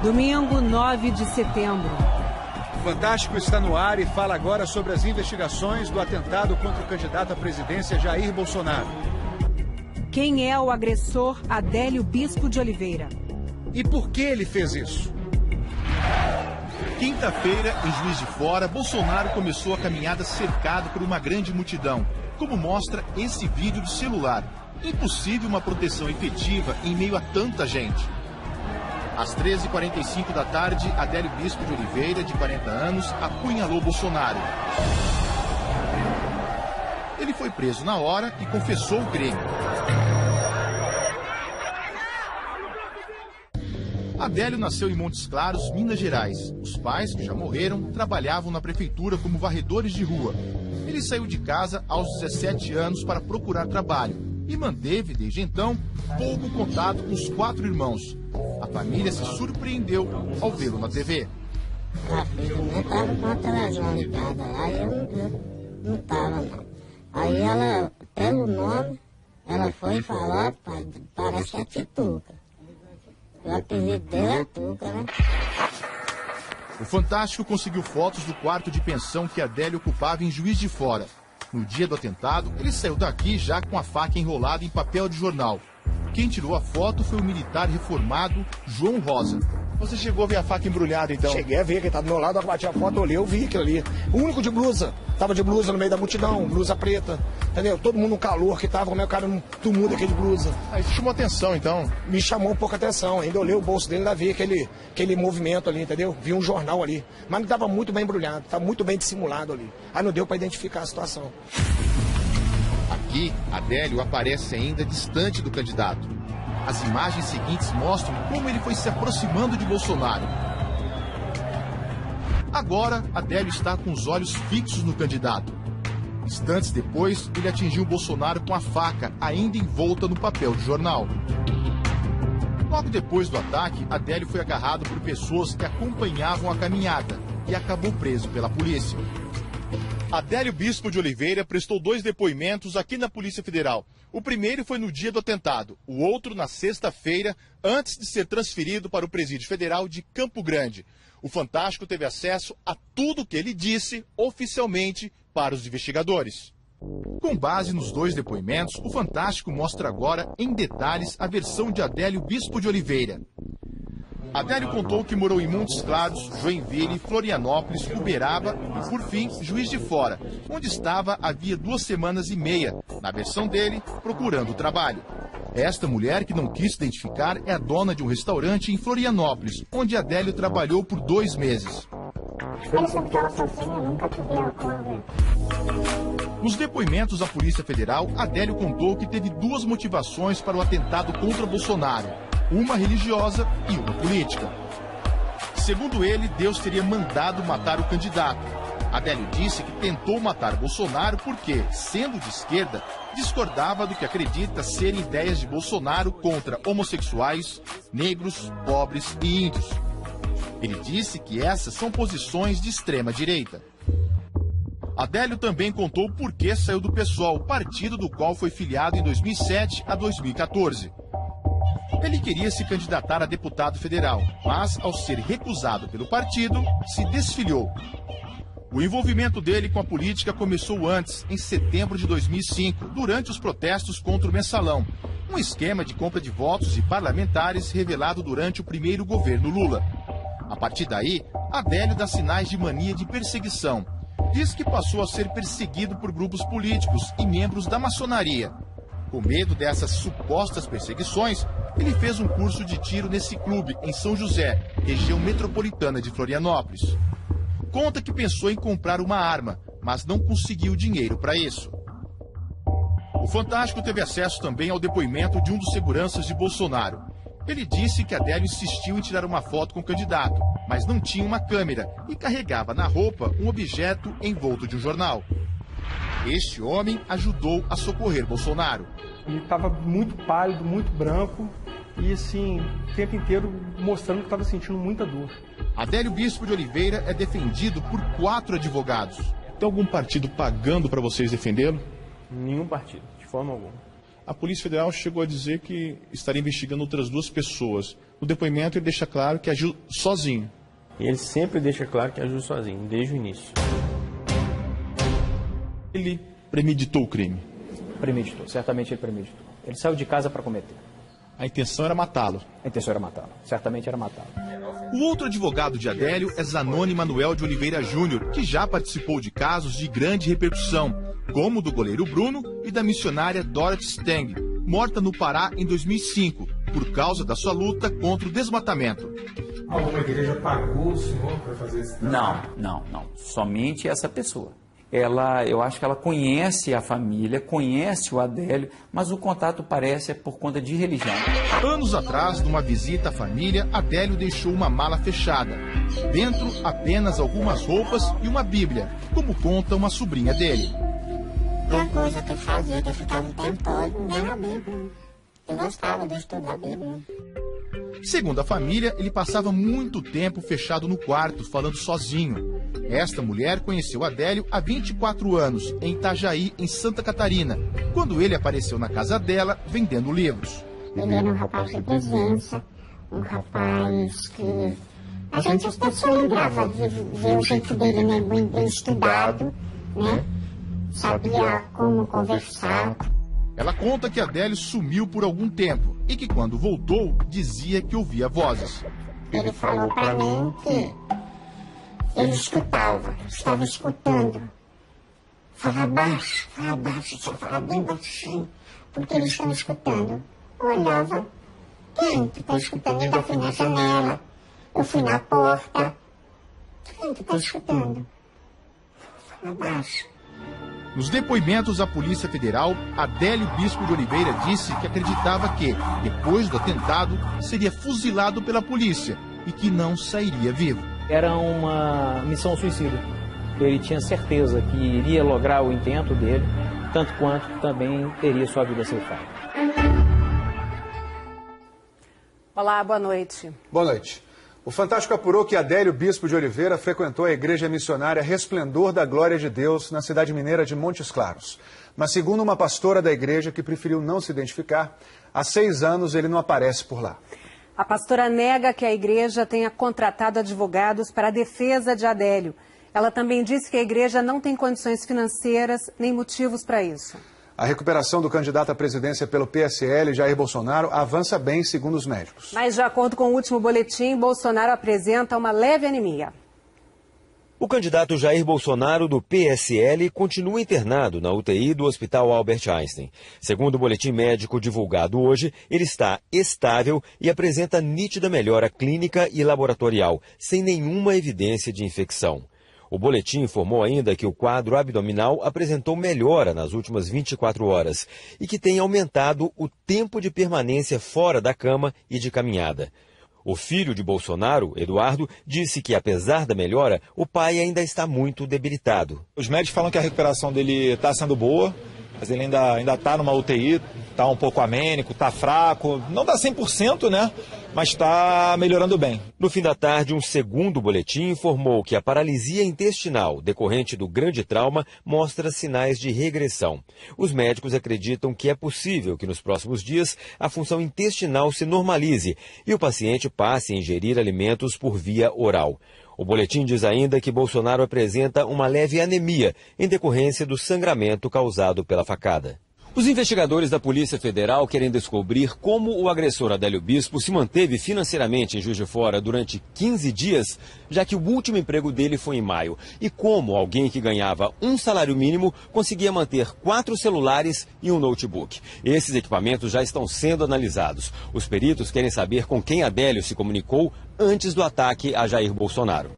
Domingo, 9 de setembro. O Fantástico está no ar e fala agora sobre as investigações do atentado contra o candidato à presidência Jair Bolsonaro. Quem é o agressor Adélio Bispo de Oliveira? E por que ele fez isso? Quinta-feira, em Juiz de Fora, Bolsonaro começou a caminhada cercado por uma grande multidão, como mostra esse vídeo do celular. Impossível uma proteção efetiva em meio a tanta gente. Às 13h45 da tarde, Adélio Bispo de Oliveira, de 40 anos, apunhalou Bolsonaro. Ele foi preso na hora e confessou o crime. Adélio nasceu em Montes Claros, Minas Gerais. Os pais, que já morreram, trabalhavam na prefeitura como varredores de rua. Ele saiu de casa aos 17 anos para procurar trabalho e manteve, desde então, pouco contato com os 4 irmãos. A família se surpreendeu ao vê-lo na TV. A filha não estava com a televisão ligada, aí eu não estava não. Aí ela, pelo nome, ela foi falar, parece que é Tituca. O apelido dele é Tuca, né? O Fantástico conseguiu fotos do quarto de pensão que Adélio ocupava em Juiz de Fora. No dia do atentado, ele saiu daqui já com a faca enrolada em papel de jornal. Quem tirou a foto foi o militar reformado João Rosa. Você chegou a ver a faca embrulhada, então? Cheguei a ver, quem tá do meu lado, eu bati a foto, olhei, eu vi aquilo ali. O único de blusa, tava de blusa no meio da multidão, blusa preta, entendeu? Todo mundo no calor que tava, como é o cara num tumulto aqui de blusa. Aí chamou atenção, então? Me chamou um pouco a atenção, ainda olhei o bolso dele, ainda vi aquele movimento ali, entendeu? Vi um jornal ali, mas não tava muito bem embrulhado, tava muito bem dissimulado ali. Aí não deu pra identificar a situação. Aqui, Adélio aparece ainda distante do candidato. As imagens seguintes mostram como ele foi se aproximando de Bolsonaro. Agora, Adélio está com os olhos fixos no candidato. Instantes depois, ele atingiu Bolsonaro com a faca, ainda envolta no papel de jornal. Logo depois do ataque, Adélio foi agarrado por pessoas que acompanhavam a caminhada e acabou preso pela polícia. Adélio Bispo de Oliveira prestou 2 depoimentos aqui na Polícia Federal. O primeiro foi no dia do atentado, o outro na sexta-feira, antes de ser transferido para o Presídio Federal de Campo Grande. O Fantástico teve acesso a tudo o que ele disse oficialmente para os investigadores. Com base nos 2 depoimentos, o Fantástico mostra agora em detalhes a versão de Adélio Bispo de Oliveira. Adélio contou que morou em Montes Claros, Joinville, Florianópolis, Uberaba e, por fim, Juiz de Fora, onde estava havia 2 semanas e meia, na versão dele, procurando trabalho. Esta mulher, que não quis identificar, é a dona de um restaurante em Florianópolis, onde Adélio trabalhou por 2 meses. Eu sempre estava sozinha, nunca tive álcool. Nos depoimentos à Polícia Federal, Adélio contou que teve 2 motivações para o atentado contra Bolsonaro. Uma religiosa e uma política. Segundo ele, Deus teria mandado matar o candidato. Adélio disse que tentou matar Bolsonaro porque, sendo de esquerda, discordava do que acredita serem ideias de Bolsonaro contra homossexuais, negros, pobres e índios. Ele disse que essas são posições de extrema direita. Adélio também contou por que saiu do PSOL, partido do qual foi filiado em 2007 a 2014. Ele queria se candidatar a deputado federal, mas, ao ser recusado pelo partido, se desfiliou. O envolvimento dele com a política começou antes, em setembro de 2005, durante os protestos contra o mensalão, um esquema de compra de votos e parlamentares revelado durante o primeiro governo Lula. A partir daí, Adélio dá sinais de mania de perseguição. Diz que passou a ser perseguido por grupos políticos e membros da maçonaria. Com medo dessas supostas perseguições, ele fez um curso de tiro nesse clube em São José, região metropolitana de Florianópolis. Conta que pensou em comprar uma arma, mas não conseguiu dinheiro para isso. O Fantástico teve acesso também ao depoimento de um dos seguranças de Bolsonaro. Ele disse que Adélio insistiu em tirar uma foto com o candidato, mas não tinha uma câmera e carregava na roupa um objeto envolto de um jornal. Este homem ajudou a socorrer Bolsonaro. Ele estava muito pálido, muito branco e, assim, o tempo inteiro mostrando que estava sentindo muita dor. Adélio Bispo de Oliveira é defendido por 4 advogados. Tem algum partido pagando para vocês defendê-lo? Nenhum partido, de forma alguma. A Polícia Federal chegou a dizer que estaria investigando outras 2 pessoas. No depoimento ele deixa claro que agiu sozinho. Ele sempre deixa claro que agiu sozinho, desde o início. Ele premeditou o crime. Premeditou, certamente ele premeditou. Ele saiu de casa para cometer. A intenção era matá-lo. A intenção era matá-lo, certamente era matá-lo. O outro advogado de Adélio é Zanoni Manuel de Oliveira Júnior, que já participou de casos de grande repercussão, como o do goleiro Bruno e da missionária Dorothy Stang, morta no Pará em 2005, por causa da sua luta contra o desmatamento. Alguma igreja pagou o senhor para fazer esse trabalho? Não. Somente essa pessoa. Eu acho que ela conhece a família, conhece o Adélio, mas o contato parece por conta de religião. Anos atrás, numa visita à família, Adélio deixou uma mala fechada. Dentro, apenas algumas roupas e uma Bíblia, como conta uma sobrinha dele. A coisa que eu fazia, que eu ficava o tempo todo lendo a Bíblia. Eu gostava de estudar a Bíblia. Segundo a família, ele passava muito tempo fechado no quarto, falando sozinho. Esta mulher conheceu Adélio há 24 anos, em Itajaí, em Santa Catarina, quando ele apareceu na casa dela vendendo livros. Ele era um rapaz de presença, um rapaz que a gente até só lembrava de ver o jeito dele, né, bem estudado, né? Sabia como conversar. Ela conta que Adélio sumiu por algum tempo e que quando voltou, dizia que ouvia vozes. Ele falou para mim que ele estava escutando. Fala baixo, só fala bem baixinho, porque eles estão escutando. Eu olhava, quem que está escutando? Eu fui na janela, eu fui na porta. Quem que está escutando? Fala baixo. Nos depoimentos à Polícia Federal, Adélio Bispo de Oliveira disse que acreditava que, depois do atentado, seria fuzilado pela polícia e que não sairia vivo. Era uma missão suicida. Ele tinha certeza que iria lograr o intento dele, tanto quanto também teria sua vida ceifada. Olá, boa noite. Boa noite. O Fantástico apurou que Adélio Bispo de Oliveira frequentou a igreja missionária Resplendor da Glória de Deus, na cidade mineira de Montes Claros. Mas segundo uma pastora da igreja que preferiu não se identificar, há 6 anos ele não aparece por lá. A pastora nega que a igreja tenha contratado advogados para a defesa de Adélio. Ela também disse que a igreja não tem condições financeiras nem motivos para isso. A recuperação do candidato à presidência pelo PSL, Jair Bolsonaro, avança bem, segundo os médicos. Mas, de acordo com o último boletim, Bolsonaro apresenta uma leve anemia. O candidato Jair Bolsonaro, do PSL, continua internado na UTI do Hospital Albert Einstein. Segundo o boletim médico divulgado hoje, ele está estável e apresenta nítida melhora clínica e laboratorial, sem nenhuma evidência de infecção. O boletim informou ainda que o quadro abdominal apresentou melhora nas últimas 24 horas e que tem aumentado o tempo de permanência fora da cama e de caminhada. O filho de Bolsonaro, Eduardo, disse que, apesar da melhora, o pai ainda está muito debilitado. Os médicos falam que a recuperação dele está sendo boa, mas ele ainda está numa UTI, está um pouco amênico, está fraco, não dá 100%, né? Mas está melhorando bem. No fim da tarde, um segundo boletim informou que a paralisia intestinal decorrente do grande trauma mostra sinais de regressão. Os médicos acreditam que é possível que nos próximos dias a função intestinal se normalize e o paciente passe a ingerir alimentos por via oral. O boletim diz ainda que Bolsonaro apresenta uma leve anemia em decorrência do sangramento causado pela facada. Os investigadores da Polícia Federal querem descobrir como o agressor Adélio Bispo se manteve financeiramente em Juiz de Fora durante 15 dias, já que o último emprego dele foi em maio, e como alguém que ganhava um salário mínimo conseguia manter 4 celulares e um notebook. Esses equipamentos já estão sendo analisados. Os peritos querem saber com quem Adélio se comunicou antes do ataque a Jair Bolsonaro.